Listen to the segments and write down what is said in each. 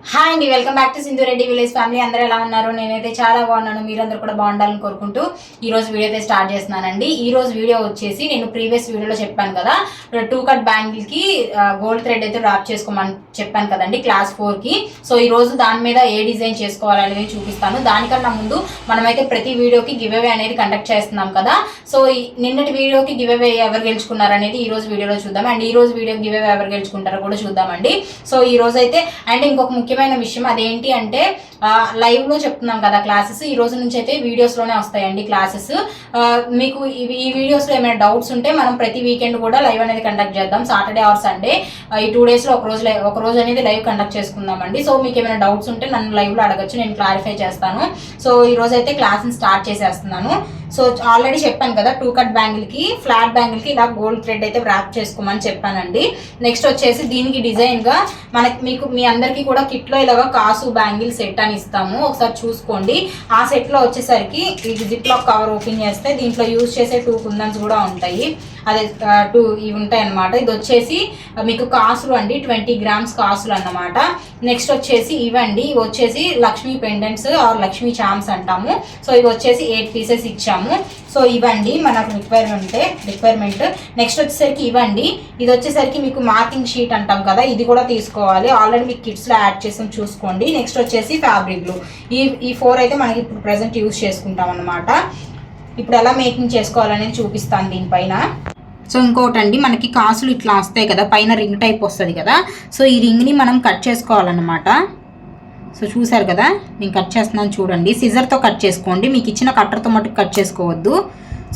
Hi అండి, welcome back to Sindhu Reddy village family. అందరూ ఎలా ఉన్నారు? నేనైతే చాలా బాగున్నాను. మీరందరూ కూడా బాగుండాలని కోరుకుంటూ ఈ రోజు వీడియో అయితే స్టార్ట్ చేస్తున్నానండి. ఈ రోజు వీడియో వచ్చేసి నేను ప్రీవియస్ వీడియోలో చెప్పాను కదా, 2 కట్ బ్యాంగిల్ కి గోల్డ్ థ్రెడ్ అయితే ర్యాప్ చేసుకోమని చెప్పాను కదండి క్లాస్ 4 కి. సో ఈ రోజు దాని మీద ఏ డిజైన్ చేసుకోవాలనేది చూపిస్తాను. దానికన్నా ముందు మనమైతే ప్రతి వీడియోకి గివ్ అవే అనేది కండక్ట్ చేస్తున్నాం కదా. సో నిన్నటి వీడియోకి గివ్ అవే ఎవరు గెలుచుకున్నారనేది ఈ రోజు వీడియోలో చూద్దాం. అండ్ ఈ రోజు వీడియో గివ్ అవే ఎవరు గెలుచుకుంటారో కూడా చూద్దామండి. సో ఈ రోజు అయితే అండ్ ఇంకొక ముఖ్యమైన విషయం అదేంటి అంటే, లైవ్ లో చెప్తున్నాం కదా క్లాసెస్, ఈ రోజు నుంచి అయితే వీడియోస్ లోనే వస్తాయండి క్లాసెస్. మీకు ఈ వీడియోస్ లో ఏమైనా డౌట్స్ ఉంటే మనం ప్రతి వీకెండ్ కూడా లైవ్ అనేది కండక్ట్ చేద్దాం. సాటర్డే ఆర్ సండే ఈ 2 days లో ఒక రోజు అనేది లైవ్ కండక్ట్ చేసుకుందామండి. సో మీకు ఏమైనా డౌట్స్ ఉంటే నన్ను లైవ్ లో అడగచ్చు, నేను క్లారిఫై చేస్తాను. సో ఈ రోజు అయితే క్లాస్ స్టార్ట్ చేసేస్తున్నాను. సో ఆల్రెడీ చెప్పాను కదా, 2 కట్ బ్యాంగిల్ కి ఫ్లాట్ బ్యాంగిల్ కి ఇలా గోల్డ్ థ్రెడ్ అయితే ర్యాప్ చేసుకోమని చెప్పానండి. నెక్స్ట్ వచ్చేసి దీనికి డిజైన్ గా మీకు మీ అందరికీ కూడా కిట్ లో ఇలాగా కాసు బ్యాంగిల్ సెట్ అని ఇస్తాము, ఒకసారి చూసుకోండి. ఆ సెట్ లో వచ్చేసరికి ఇది జిప్ లాక్ కవర్ ఓపెన్ చేస్తే దీంట్లో యూజ్ చేసే 2 కుందన్స్ కూడా ఉంటాయి. అదే 2 ఇవి ఉంటాయి అన్నమాట. ఇది వచ్చేసి మీకు కాసులు అండి, 20 grams కాసులు అన్నమాట. నెక్స్ట్ వచ్చేసి ఇవండి, ఇవి వచ్చేసి Lakshmi pendants or Lakshmi charms అంటాము. సో ఇవి వచ్చేసి 8 pieces ఇచ్చాము. సో ఇవ్వండి మనకు రిక్వైర్మెంట్. నెక్స్ట్ వచ్చేసరికి ఇవ్వండి, ఇది వచ్చేసరికి మీకు మార్కింగ్ షీట్ అంటాం కదా, ఇది కూడా తీసుకోవాలి. ఆల్రెడీ మీకు కిట్స్ లో యాడ్ చేసి చూసుకోండి. నెక్స్ట్ వచ్చేసి ఫ్యాబ్రిక్ గ్లూ. ఈ 4 అయితే మనకి ఇప్పుడు ప్రెసెంట్ యూజ్ చేసుకుంటాం అన్నమాట. ఇప్పుడు ఎలా మేకింగ్ చేసుకోవాలనేది చూపిస్తాను దీనిపైన. సో ఇంకోటి అండి, మనకి కాసులు ఇట్లా వస్తాయి కదా, పైన రింగ్ టైప్ వస్తుంది కదా. సో ఈ రింగ్ని మనం కట్ చేసుకోవాలన్నమాట. సో చూసారు కదా, నేను కట్ చేస్తున్నాను చూడండి. సిజర్తో కట్ చేసుకోండి, మీకు ఇచ్చిన కట్టర్తో మటుకు కట్ చేసుకోవద్దు.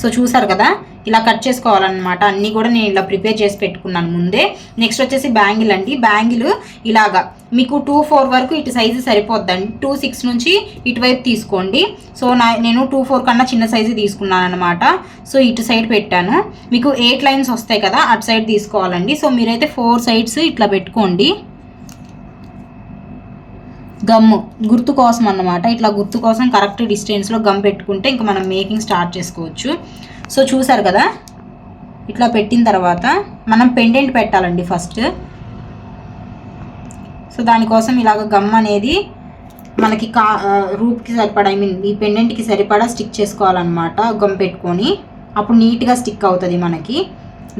సో చూసారు కదా, ఇలా కట్ చేసుకోవాలన్నమాట. అన్నీ కూడా నేను ఇలా ప్రిపేర్ చేసి పెట్టుకున్నాను ముందే. నెక్స్ట్ వచ్చేసి బ్యాంగిల్ అండి. బ్యాంగిల్ ఇలాగా మీకు 2-4 వరకు ఇటు సైజు సరిపోద్దండి. 2-6 నుంచి ఇటువైపు తీసుకోండి. సో నేను 2-4 కన్నా చిన్న సైజు తీసుకున్నాను అనమాట. సో ఇటు సైడ్ పెట్టాను. మీకు 8 lines వస్తాయి కదా, అటు సైడ్ తీసుకోవాలండి. సో మీరైతే 4 sides ఇట్లా పెట్టుకోండి. గమ్ గుర్తు కోసం అన్నమాట, ఇట్లా గుర్తు కోసం కరెక్ట్ డిస్టెన్స్లో గమ్ పెట్టుకుంటే ఇంకా మనం మేకింగ్ స్టార్ట్ చేసుకోవచ్చు. సో చూసారు కదా, ఇట్లా పెట్టిన తర్వాత మనం పెండెంట్ పెట్టాలండి ఫస్ట్. సో దానికోసం ఇలాగ గమ్ అనేది మనకి రూప్కి సరిపడా, ఈ పెండెంట్కి సరిపడా స్టిక్ చేసుకోవాలన్నమాట. గమ్ పెట్టుకొని అప్పుడు నీట్గా స్టిక్ అవుతుంది మనకి.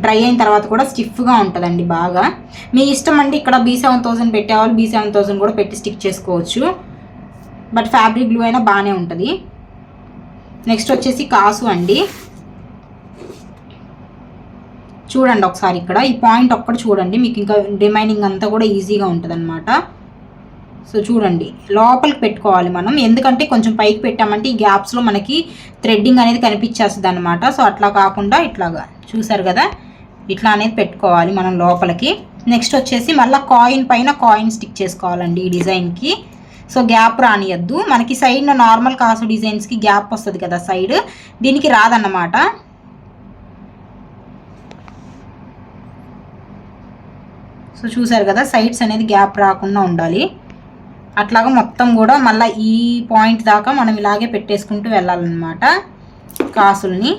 డ్రై అయిన తర్వాత కూడా స్టిఫ్గా ఉంటుందండి బాగా. మీ ఇష్టం అండి, ఇక్కడ B7000 పెట్టేవాళ్ళు B7000 కూడా పెట్టి స్టిక్ చేసుకోవచ్చు, బట్ ఫ్యాబ్రిక్ గ్లూ అయినా బాగానే ఉంటుంది. నెక్స్ట్ వచ్చేసి కాసు అండి. చూడండి ఒకసారి, ఇక్కడ ఈ పాయింట్ ఒక్కటి చూడండి, మీకు ఇంకా రిమైనింగ్ అంతా కూడా ఈజీగా ఉంటుంది అనమాట. సో చూడండి, లోపలికి పెట్టుకోవాలి మనం, ఎందుకంటే కొంచెం పైకి పెట్టామంటే ఈ గ్యాప్స్లో మనకి థ్రెడ్డింగ్ అనేది కనిపించేస్తుంది అనమాట. సో అట్లా కాకుండా ఇట్లాగా చూసారు కదా, ఇట్లా అనేది పెట్టుకోవాలి మనం లోపలికి. నెక్స్ట్ వచ్చేసి మళ్ళీ కాయిన్ పైన కాయిన్ స్టిక్ చేసుకోవాలండి ఈ డిజైన్కి. సో గ్యాప్ రానియద్దు, మనకి సైడ్ నార్మల్ కాసు డిజైన్స్కి గ్యాప్ వస్తుంది కదా సైడ్, దీనికి రాదన్నమాట. సో చూసారు కదా, సైడ్స్ అనేది గ్యాప్ రాకుండా ఉండాలి. అట్లాగా మొత్తం కూడా మళ్ళీ ఈ పాయింట్ దాకా మనం ఇలాగే పెట్టేసుకుంటూ వెళ్ళాలన్నమాట కాసుల్ని.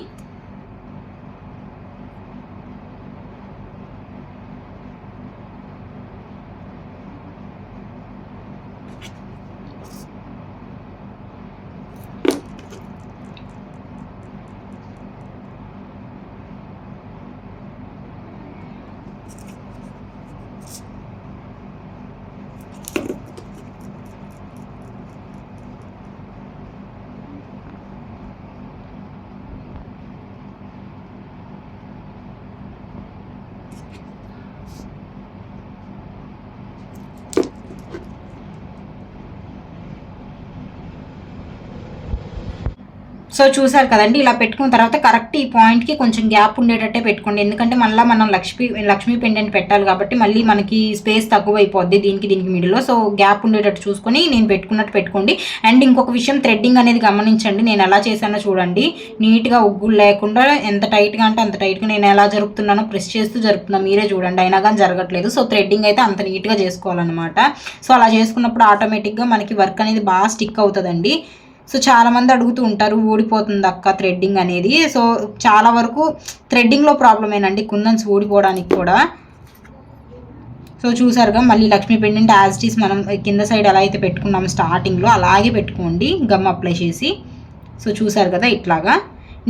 సో చూసారు కదండి, ఇలా పెట్టుకున్న తర్వాత కరెక్ట్ ఈ పాయింట్కి కొంచెం గ్యాప్ ఉండేటట్టే పెట్టుకోండి, ఎందుకంటే మళ్ళీ మనం లక్ష్మీ పెండెంట్ పెట్టాలి కాబట్టి మళ్ళీ మనకి స్పేస్ తక్కువ అయిపోద్ది దీనికి మిడిల్లో. సో గ్యాప్ ఉండేటట్టు చూసుకొని నేను పెట్టుకున్నట్టు పెట్టుకోండి. అండ్ ఇంకొక విషయం, థ్రెడ్డింగ్ అనేది గమనించండి, నేను ఎలా చేశానో చూడండి. నీట్గా ఉగ్గులు లేకుండా ఎంత టైట్గా అంటే అంత టైట్గా నేను ఎలా జరుపుతున్నానో ప్రెస్ చేస్తూ జరుపుతున్నా, మీరే చూడండి, అయినా కానీ జరగట్లేదు. సో థ్రెడ్డింగ్ అయితే అంత నీట్గా చేసుకోవాలన్నమాట. సో అలా చేసుకున్నప్పుడు ఆటోమేటిక్గా మనకి వర్క్ అనేది బాగా స్టిక్ అవుతుందండి. సో చాలామంది అడుగుతూ ఉంటారు, ఊడిపోతుంది అక్క థ్రెడ్డింగ్ అనేది. సో చాలా వరకు థ్రెడ్డింగ్లో ప్రాబ్లమేనండి, కుందన్స్ ఊడిపోవడానికి కూడా. సో చూసారుగా మళ్ళీ Lakshmi pendant as it is మనం కింద సైడ్ ఎలా అయితే పెట్టుకున్నాము స్టార్టింగ్లో అలాగే పెట్టుకోండి గమ్ అప్లై చేసి. సో చూసారు కదా ఇట్లాగా.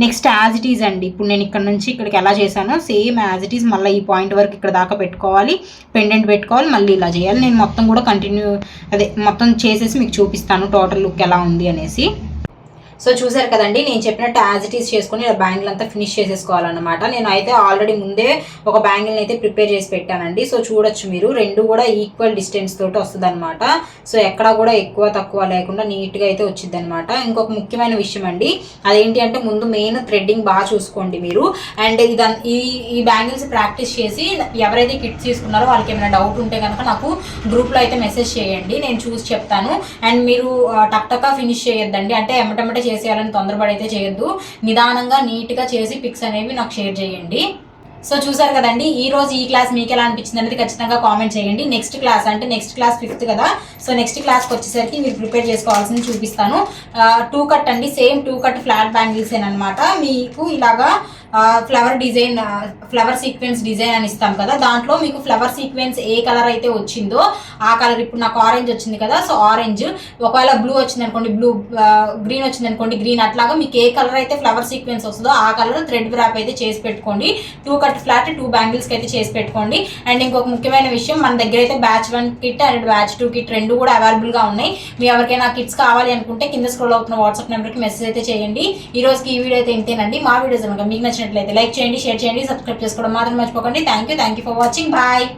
నెక్స్ట్ యాజ్ ఇట్ ఈజ్ అండి, ఇప్పుడు నేను ఇక్కడ నుంచి ఇక్కడికి ఎలా చేశానో సేమ్ యాజ్ ఇట్ ఈజ్ మళ్ళీ ఈ పాయింట్ వరకు ఇక్కడ దాకా పెట్టుకోవాలి, పెండెంట్ పెట్టుకోవాలి, మళ్ళీ ఇలా చేయాలి. నేను మొత్తం కూడా మొత్తం చేసేసి మీకు చూపిస్తాను టోటల్ లుక్ ఎలా ఉంది అనేసి. సో చూసారు కదండి, నేను చెప్పినట్టు యాజ్ ఇట్ ఈస్ చేసుకుని ఇలా బ్యాంగిల్ అంతా ఫినిష్ చేసేసుకోవాలన్నమాట. నేను అయితే ఆల్రెడీ ముందే ఒక బ్యాంగిల్ని అయితే ప్రిపేర్ చేసి పెట్టానండి. సో చూడొచ్చు మీరు, రెండు కూడా ఈక్వల్ డిస్టెన్స్ తోటి వస్తుంది అనమాట. సో ఎక్కడా కూడా ఎక్కువ తక్కువ లేకుండా నీట్గా అయితే వచ్చింది అనమాట. ఇంకొక ముఖ్యమైన విషయం అండి, అదేంటి అంటే ముందు మెయిన్ థ్రెడ్డింగ్ బాగా చూసుకోండి మీరు. అండ్ ఈ బ్యాంగిల్స్ ప్రాక్టీస్ చేసి ఎవరైతే కిట్స్ తీసుకున్నారో వాళ్ళకి ఏమైనా డౌట్ ఉంటే కనుక నాకు గ్రూప్లో అయితే మెసేజ్ చేయండి, నేను చూసి చెప్తాను. అండ్ మీరు టక్టక్గా ఫినిష్ చేయొద్దండి, అంటే ఎమ్మటెమ్మటే చేసేయాలని తొందరపడి అయితే చేయొద్దు, నిదానంగా నీట్గా చేసి పిక్స్ అనేవి నాకు షేర్ చేయండి. సో చూసారు కదండి, ఈ రోజు ఈ క్లాస్ మీకు ఎలా అనిపించింది అనేది ఖచ్చితంగా కామెంట్ చేయండి. నెక్స్ట్ క్లాస్ 5th కదా, సో నెక్స్ట్ క్లాస్కి వచ్చేసరికి మీరు ప్రిపేర్ చేసుకోవాల్సింది చూపిస్తాను. 2 కట్ అండి, సేమ్ 2 కట్ ఫ్లాట్ బ్యాంగిల్స్ అనమాట. మీకు ఇలాగా ఫ్లవర్ సీక్వెన్స్ డిజైన్ అని ఇస్తాం కదా, దాంట్లో మీకు ఫ్లవర్ సీక్వెన్స్ ఏ కలర్ అయితే వచ్చిందో ఆ కలర్, ఇప్పుడు నాకు ఆరెంజ్ వచ్చింది కదా, సో ఆరెంజ్, ఒకవేళ బ్లూ వచ్చింది అనుకోండి బ్లూ, గ్రీన్ వచ్చింది అనుకోండి గ్రీన్, అట్లాగా మీకు ఏ కలర్ అయితే ఫ్లవర్ సీక్వెన్స్ వస్తుందో ఆ కలర్ థ్రెడ్ వ్రాప్ అయితే చేసి పెట్టుకోండి. 2 కట్ ఫ్లాట్ 2 బ్యాంగిల్స్కి అయితే చేసి పెట్టుకోండి. అండ్ ఇంకొక ముఖ్యమైన విషయం, మన దగ్గర అయితే batch 1 kit and batch 2 kit రెండు కూడా అవైలబుల్గా ఉన్నాయి. మీ ఎవరికైనా కిట్స్ కావాలి అనుకుంటే కింద స్క్రోల్ అవుతున్న వాట్సాప్ నెంబర్కి మెసేజ్ అయితే చేయండి. ఈ రోజుకి ఈ వీడియో అయితే ఇంతేనండి. మా వీడియోస్ కనుక మీకు నచ్చినట్లయితే లైక్ చేయండి, షేర్ చేయండి, సబ్స్క్రైబ్ చేసుకోవడం మాత్రం మర్చిపోకండి. Thank you for watching. Bye.